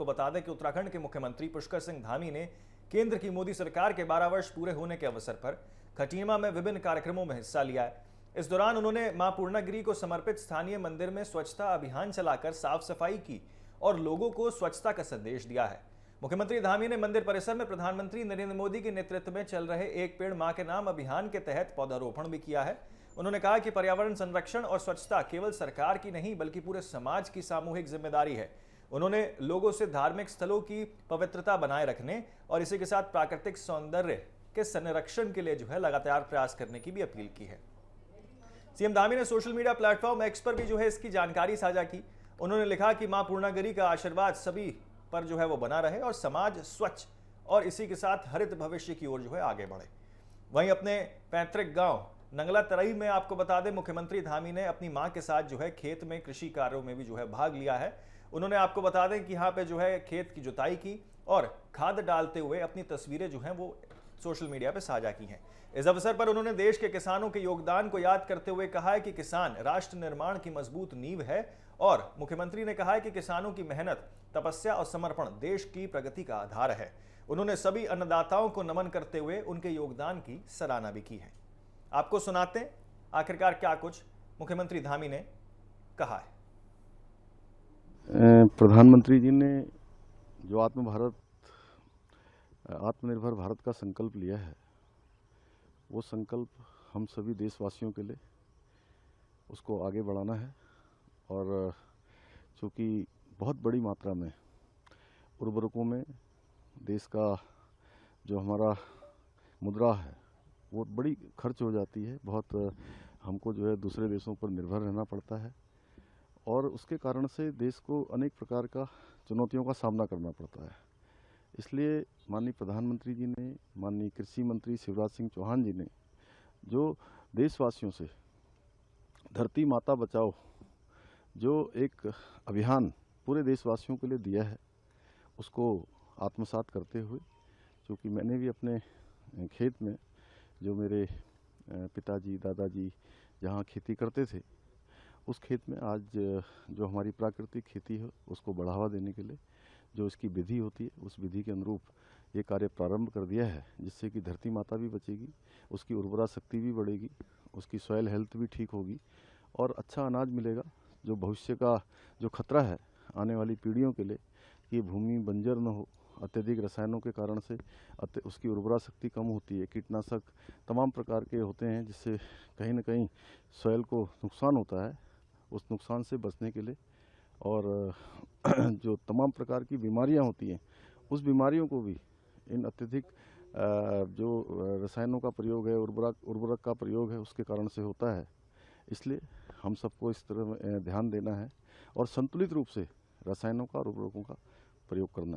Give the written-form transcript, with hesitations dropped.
बता दें कि उत्तराखंड के मुख्यमंत्री पुष्कर सिंह धामी ने केंद्र की मोदी सरकार के 12 वर्ष पूरे होने के अवसर पर खटीमा में विभिन्न कार्यक्रमों में हिस्सा लिया है। इस दौरान उन्होंने मां पूर्णागिरी को समर्पित स्थानीय मंदिर में स्वच्छता अभियान चलाकर साफ सफाई की और लोगों को स्वच्छता का संदेश दिया है। मुख्यमंत्री धामी ने मंदिर परिसर में प्रधानमंत्री नरेंद्र मोदी के नेतृत्व में चल रहे एक पेड़ मां के नाम अभियान के तहत पौधारोपण भी किया है। उन्होंने कहा कि पर्यावरण संरक्षण और स्वच्छता केवल सरकार की नहीं बल्कि पूरे समाज की सामूहिक जिम्मेदारी है। उन्होंने लोगों से धार्मिक स्थलों की पवित्रता बनाए रखने और इसी के साथ प्राकृतिक सौंदर्य के संरक्षण के लिए लगातार प्रयास करने की भी अपील की है। सीएम धामी ने सोशल मीडिया प्लेटफॉर्म एक्स पर भी इसकी जानकारी साझा की। उन्होंने लिखा कि मां पूर्णागिरी का आशीर्वाद सभी पर वो बना रहे और समाज स्वच्छ और इसी के साथ हरित भविष्य की ओर आगे बढ़े। वहीं अपने पैतृक गांव नंगला तरई में आपको बता दें, मुख्यमंत्री धामी ने अपनी मां के साथ खेत में कृषि कार्यों में भी भाग लिया है। उन्होंने आपको बता दें कि यहाँ पे खेत की जुताई की और खाद डालते हुए अपनी तस्वीरें वो सोशल मीडिया पे साझा की हैं। इस अवसर पर उन्होंने देश के किसानों के योगदान को याद करते हुए कहा है कि किसान राष्ट्र निर्माण की मजबूत नींव है और मुख्यमंत्री ने कहा है कि किसानों की मेहनत, तपस्या और समर्पण देश की प्रगति का आधार है। उन्होंने सभी अन्नदाताओं को नमन करते हुए उनके योगदान की सराहना भी की है। आपको सुनाते हैं आखिरकार क्या कुछ मुख्यमंत्री धामी ने कहा है। प्रधानमंत्री जी ने जो आत्मनिर्भर भारत का संकल्प लिया है, वो संकल्प हम सभी देशवासियों के लिए उसको आगे बढ़ाना है। और चूँकि बहुत बड़ी मात्रा में उर्वरकों में देश का जो हमारा मुद्रा है वो बड़ी खर्च हो जाती है, बहुत हमको दूसरे देशों पर निर्भर रहना पड़ता है और उसके कारण से देश को अनेक प्रकार का चुनौतियों का सामना करना पड़ता है। इसलिए माननीय प्रधानमंत्री जी ने, माननीय कृषि मंत्री शिवराज सिंह चौहान जी ने जो देशवासियों से धरती माता बचाओ जो एक अभियान पूरे देशवासियों के लिए दिया है, उसको आत्मसात करते हुए, क्योंकि मैंने भी अपने खेत में जो मेरे पिताजी दादाजी जहाँ खेती करते थे, उस खेत में आज जो हमारी प्राकृतिक खेती है उसको बढ़ावा देने के लिए जो इसकी विधि होती है, उस विधि के अनुरूप ये कार्य प्रारंभ कर दिया है, जिससे कि धरती माता भी बचेगी, उसकी उर्वरा शक्ति भी बढ़ेगी, उसकी सॉइल हेल्थ भी ठीक होगी और अच्छा अनाज मिलेगा। जो भविष्य का जो खतरा है आने वाली पीढ़ियों के लिए कि भूमि बंजर न हो, अत्यधिक रसायनों के कारण से उसकी उर्वरा शक्ति कम होती है, कीटनाशक तमाम प्रकार के होते हैं जिससे कहीं ना कहीं सॉइल को नुकसान होता है। उस नुकसान से बचने के लिए और जो तमाम प्रकार की बीमारियां होती हैं, उस बीमारियों को भी इन अत्यधिक जो रसायनों का प्रयोग है, उर्वरक का प्रयोग है, उसके कारण से होता है। इसलिए हम सबको इस तरह ध्यान देना है और संतुलित रूप से रसायनों का और उर्वरकों का प्रयोग करना है।